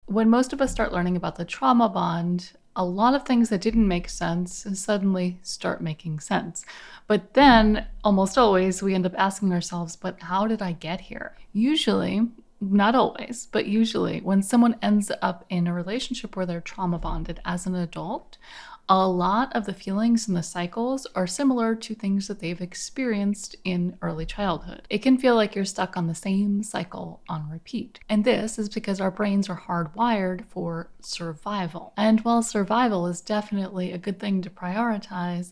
When most of us start learning about the trauma bond, a lot of things that didn't make sense suddenly start making sense. But then, almost always, we end up asking ourselves, but how did I get here? Usually, not always, but usually, when someone ends up in a relationship where they're trauma bonded as an adult, a lot of the feelings and the cycles are similar to things that they've experienced in early childhood. It can feel like you're stuck on the same cycle on repeat. And this is because our brains are hardwired for survival. And while survival is definitely a good thing to prioritize,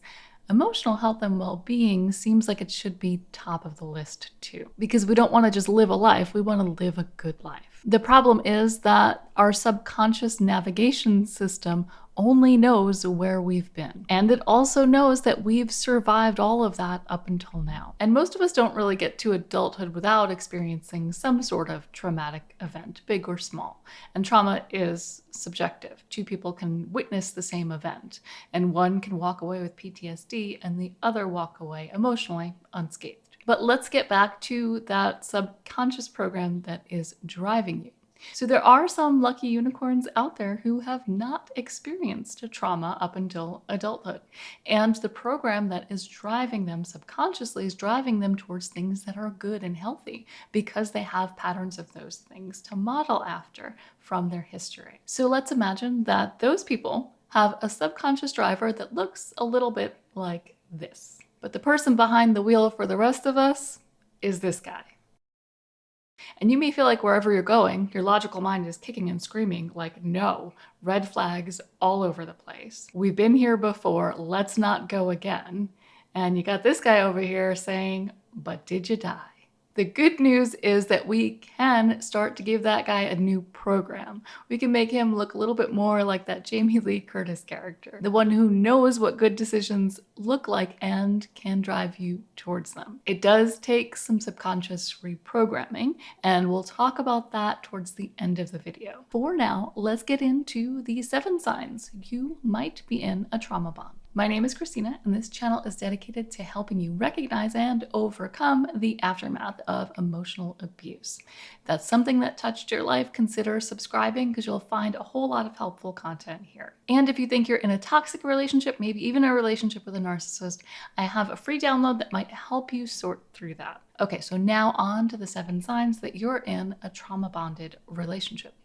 emotional health and well-being seems like it should be top of the list too, because we don't want to just live a life, we want to live a good life. The problem is that our subconscious navigation system only knows where we've been. And it also knows that we've survived all of that up until now. And most of us don't really get to adulthood without experiencing some sort of traumatic event, big or small. And trauma is subjective. Two people can witness the same event, and one can walk away with PTSD and the other walk away emotionally unscathed. But let's get back to that subconscious program that is driving you. So there are some lucky unicorns out there who have not experienced a trauma up until adulthood. And the program that is driving them subconsciously is driving them towards things that are good and healthy because they have patterns of those things to model after from their history. So let's imagine that those people have a subconscious driver that looks a little bit like this. But the person behind the wheel for the rest of us is this guy. And you may feel like wherever you're going, your logical mind is kicking and screaming like, no, red flags all over the place. We've been here before, let's not go again. And you got this guy over here saying, but did you die? The good news is that we can start to give that guy a new program. We can make him look a little bit more like that Jamie Lee Curtis character, the one who knows what good decisions look like and can drive you towards them. It does take some subconscious reprogramming, and we'll talk about that towards the end of the video. For now, let's get into the 7 signs you might be in a trauma bond. My name is Christina, and this channel is dedicated to helping you recognize and overcome the aftermath of emotional abuse. If that's something that touched your life, consider subscribing because you'll find a whole lot of helpful content here. And if you think you're in a toxic relationship, maybe even a relationship with a narcissist, I have a free download that might help you sort through that. Okay, so now on to the 7 signs that you're in a trauma-bonded relationship.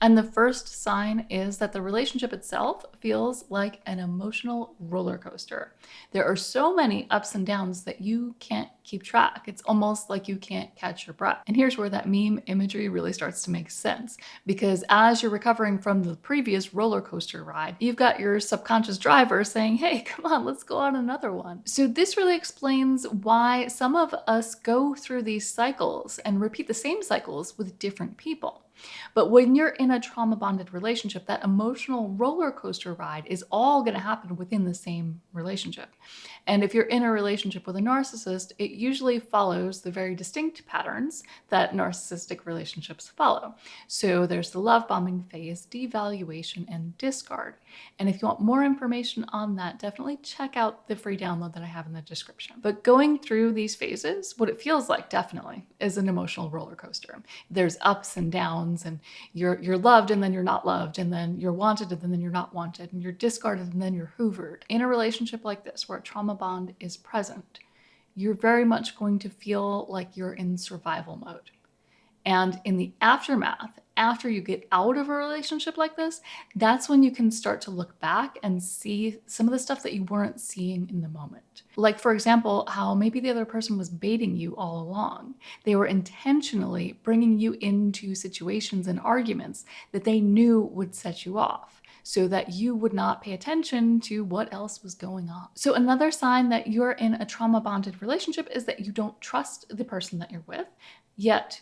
And the first sign is that the relationship itself feels like an emotional roller coaster. There are so many ups and downs that you can't keep track. It's almost like you can't catch your breath. And here's where that meme imagery really starts to make sense, because as you're recovering from the previous roller coaster ride, you've got your subconscious driver saying, hey, come on, let's go on another one. So this really explains why some of us go through these cycles and repeat the same cycles with different people. But when you're in a trauma-bonded relationship, that emotional roller coaster ride is all going to happen within the same relationship. And if you're in a relationship with a narcissist, it usually follows the very distinct patterns that narcissistic relationships follow. So there's the love bombing phase, devaluation, and discard. And if you want more information on that, definitely check out the free download that I have in the description. But going through these phases, what it feels like definitely is an emotional roller coaster. There's ups and downs, and you're loved and then you're not loved, and then you're wanted and then you're not wanted, and you're discarded and then you're hoovered. In a relationship like this, where a trauma bond is present, you're very much going to feel like you're in survival mode. And in the aftermath, after you get out of a relationship like this, that's when you can start to look back and see some of the stuff that you weren't seeing in the moment. Like, for example, how maybe the other person was baiting you all along. They were intentionally bringing you into situations and arguments that they knew would set you off, so that you would not pay attention to what else was going on. So another sign that you're in a trauma-bonded relationship is that you don't trust the person that you're with, yet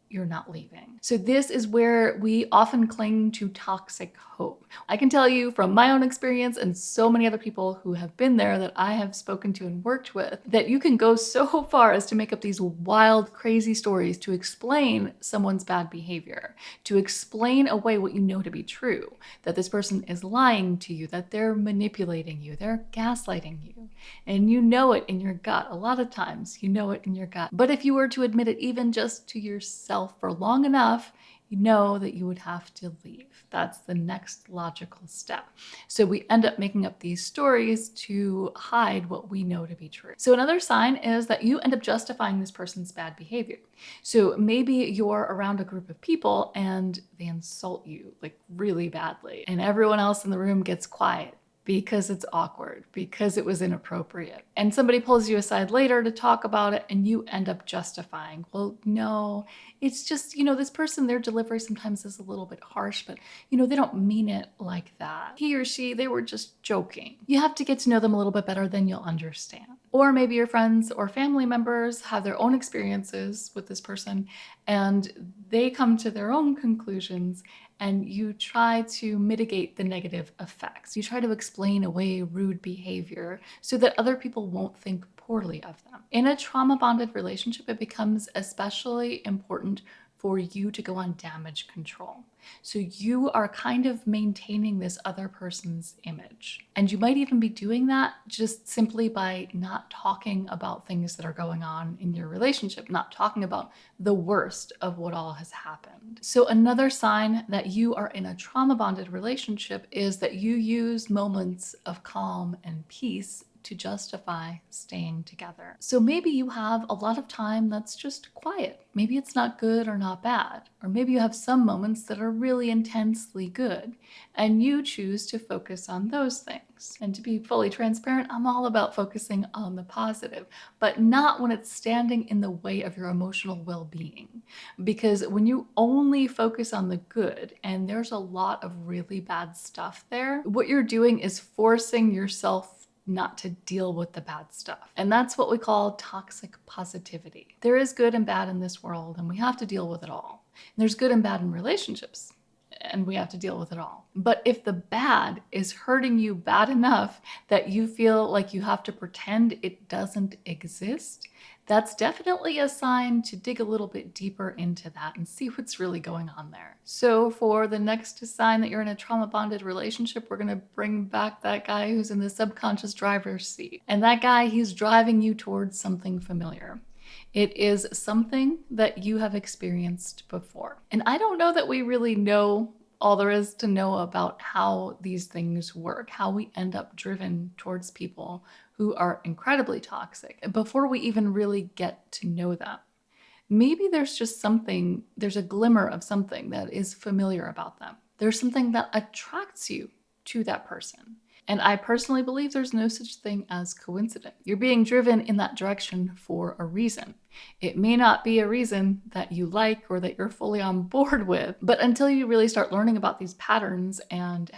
you're not leaving. So this is where we often cling to toxic hope. I can tell you from my own experience and so many other people who have been there that I have spoken to and worked with, that you can go so far as to make up these wild, crazy stories to explain someone's bad behavior, to explain away what you know to be true, that this person is lying to you, that they're manipulating you, they're gaslighting you. And you know it in your gut. A lot of times you know it in your gut. But if you were to admit it even just to yourself for long enough, you know that you would have to leave. That's the next logical step. So we end up making up these stories to hide what we know to be true. So another sign is that you end up justifying this person's bad behavior. So maybe you're around a group of people and they insult you like really badly, and everyone else in the room gets quiet because it's awkward, because it was inappropriate. And somebody pulls you aside later to talk about it, and you end up justifying, well, no, it's just, this person, their delivery sometimes is a little bit harsh, but, they don't mean it like that. He or she, they were just joking. You have to get to know them a little bit better, then you'll understand. Or maybe your friends or family members have their own experiences with this person, and they come to their own conclusions, and you try to mitigate the negative effects. You try to explain away rude behavior so that other people won't think poorly of them. In a trauma-bonded relationship, it becomes especially important for you to go on damage control. So you are kind of maintaining this other person's image. And you might even be doing that just simply by not talking about things that are going on in your relationship, not talking about the worst of what all has happened. So another sign that you are in a trauma-bonded relationship is that you use moments of calm and peace to justify staying together. So maybe you have a lot of time that's just quiet. Maybe it's not good or not bad. Or maybe you have some moments that are really intensely good, and you choose to focus on those things. And to be fully transparent, I'm all about focusing on the positive, but not when it's standing in the way of your emotional well-being. Because when you only focus on the good, and there's a lot of really bad stuff there, what you're doing is forcing yourself not to deal with the bad stuff. And that's what we call toxic positivity. There is good and bad in this world, and we have to deal with it all. And there's good and bad in relationships, and we have to deal with it all. But if the bad is hurting you bad enough that you feel like you have to pretend it doesn't exist, that's definitely a sign to dig a little bit deeper into that and see what's really going on there. So for the next sign that you're in a trauma-bonded relationship, we're gonna bring back that guy who's in the subconscious driver's seat. And that guy, he's driving you towards something familiar. It is something that you have experienced before. And I don't know that we really know all there is to know about how these things work, how we end up driven towards people who are incredibly toxic before we even really get to know them. Maybe there's just something, there's a glimmer of something that is familiar about them. There's something that attracts you to that person. And I personally believe there's no such thing as coincidence. You're being driven in that direction for a reason. It may not be a reason that you like or that you're fully on board with, but until you really start learning about these patterns and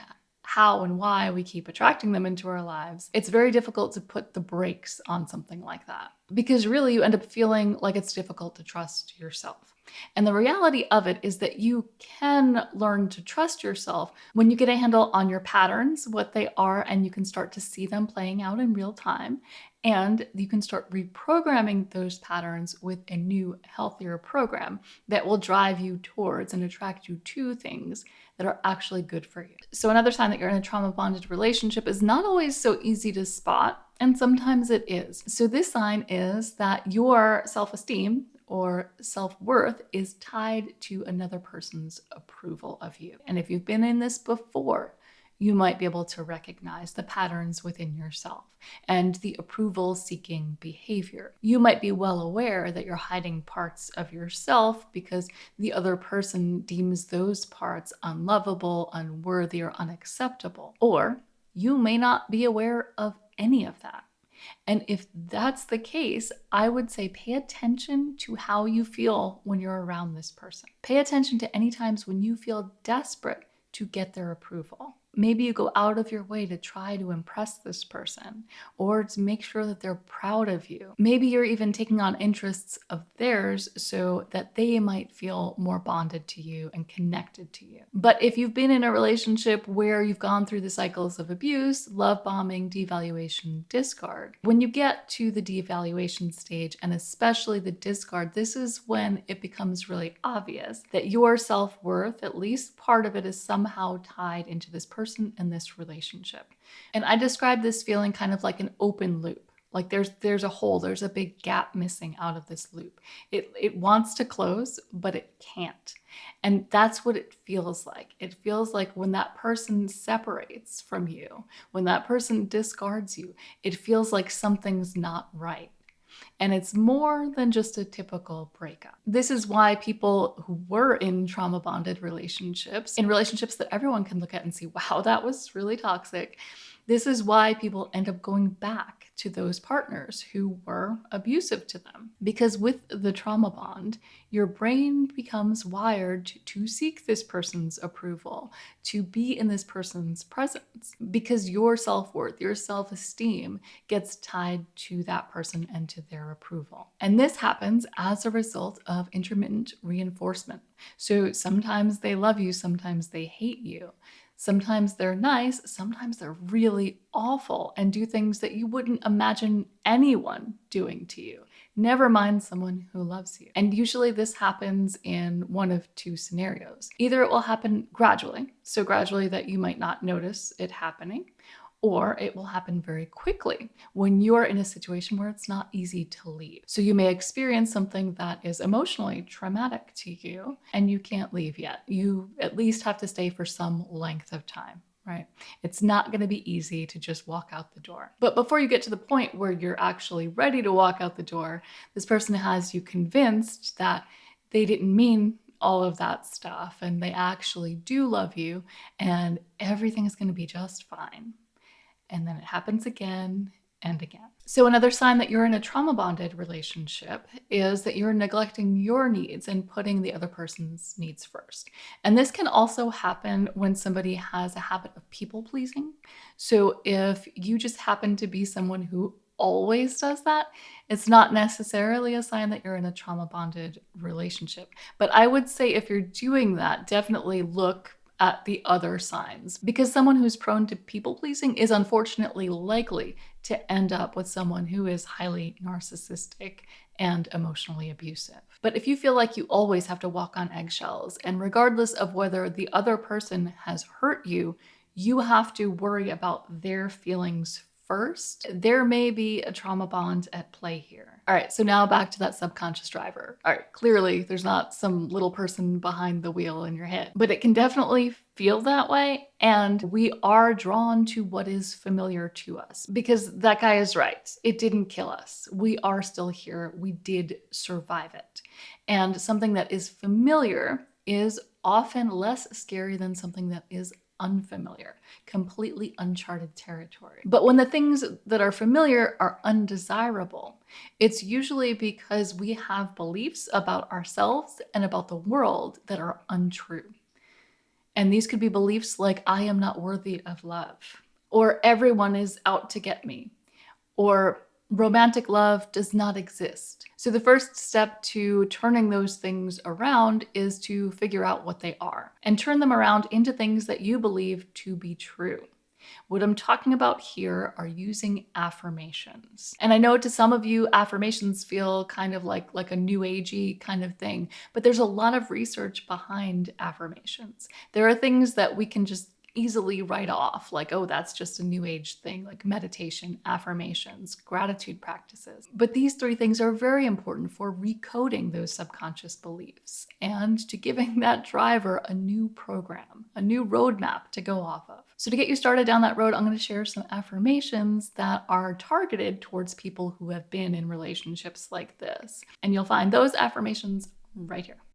how and why we keep attracting them into our lives, it's very difficult to put the brakes on something like that. Because really you end up feeling like it's difficult to trust yourself. And the reality of it is that you can learn to trust yourself when you get a handle on your patterns, what they are, and you can start to see them playing out in real time. And you can start reprogramming those patterns with a new, healthier program that will drive you towards and attract you to things that are actually good for you. So another sign that you're in a trauma-bonded relationship is not always so easy to spot, and sometimes it is. So this sign is that your self-esteem or self-worth is tied to another person's approval of you. And if you've been in this before, you might be able to recognize the patterns within yourself and the approval-seeking behavior. You might be well aware that you're hiding parts of yourself because the other person deems those parts unlovable, unworthy, or unacceptable. Or you may not be aware of any of that. And if that's the case, I would say pay attention to how you feel when you're around this person. Pay attention to any times when you feel desperate to get their approval. Maybe you go out of your way to try to impress this person or to make sure that they're proud of you. Maybe you're even taking on interests of theirs so that they might feel more bonded to you and connected to you. But if you've been in a relationship where you've gone through the cycles of abuse, love bombing, devaluation, discard, when you get to the devaluation stage, and especially the discard, this is when it becomes really obvious that your self-worth, at least part of it, is somehow tied into this person and this relationship. And I describe this feeling kind of like an open loop. Like there's a hole, there's a big gap missing out of this loop. It wants to close, but it can't. And that's what it feels like. It feels like when that person separates from you, when that person discards you, it feels like something's not right. And it's more than just a typical breakup. This is why people who were in trauma bonded relationships, in relationships that everyone can look at and see, wow, that was really toxic. This is why people end up going back to those partners who were abusive to them. Because with the trauma bond, your brain becomes wired to seek this person's approval, to be in this person's presence, because your self-worth, your self-esteem gets tied to that person and to their approval. And this happens as a result of intermittent reinforcement. So sometimes they love you, sometimes they hate you. Sometimes they're nice, sometimes they're really awful and do things that you wouldn't imagine anyone doing to you. Never mind someone who loves you. And usually this happens in one of two scenarios. Either it will happen gradually, so gradually that you might not notice it happening, or it will happen very quickly when you're in a situation where it's not easy to leave. So you may experience something that is emotionally traumatic to you and you can't leave yet. You at least have to stay for some length of time, right? It's not going to be easy to just walk out the door. But before you get to the point where you're actually ready to walk out the door, this person has you convinced that they didn't mean all of that stuff and they actually do love you and everything is going to be just fine. And then it happens again and again. So another sign that you're in a trauma bonded relationship is that you're neglecting your needs and putting the other person's needs first. And this can also happen when somebody has a habit of people pleasing. So if you just happen to be someone who always does that, it's not necessarily a sign that you're in a trauma bonded relationship. But I would say if you're doing that, definitely look at the other signs, because someone who's prone to people pleasing is unfortunately likely to end up with someone who is highly narcissistic and emotionally abusive. But if you feel like you always have to walk on eggshells, and regardless of whether the other person has hurt you, you have to worry about their feelings first, there may be a trauma bond at play here. All right, so now back to that subconscious driver. All right, clearly there's not some little person behind the wheel in your head, but it can definitely feel that way. And we are drawn to what is familiar to us because that guy is right. It didn't kill us. We are still here. We did survive it. And something that is familiar is often less scary than something that is unfamiliar, completely uncharted territory. But when the things that are familiar are undesirable, it's usually because we have beliefs about ourselves and about the world that are untrue. And these could be beliefs like, I am not worthy of love, or everyone is out to get me, or romantic love does not exist. So the first step to turning those things around is to figure out what they are and turn them around into things that you believe to be true. What I'm talking about here are using affirmations. And I know to some of you, affirmations feel kind of like a new agey kind of thing, but there's a lot of research behind affirmations. There are things that we can just easily write off, like, oh, that's just a new age thing, like meditation, affirmations, gratitude practices. But these three things are very important for recoding those subconscious beliefs and to giving that driver a new program, a new roadmap to go off of. So to get you started down that road, I'm going to share some affirmations that are targeted towards people who have been in relationships like this. And you'll find those affirmations right here.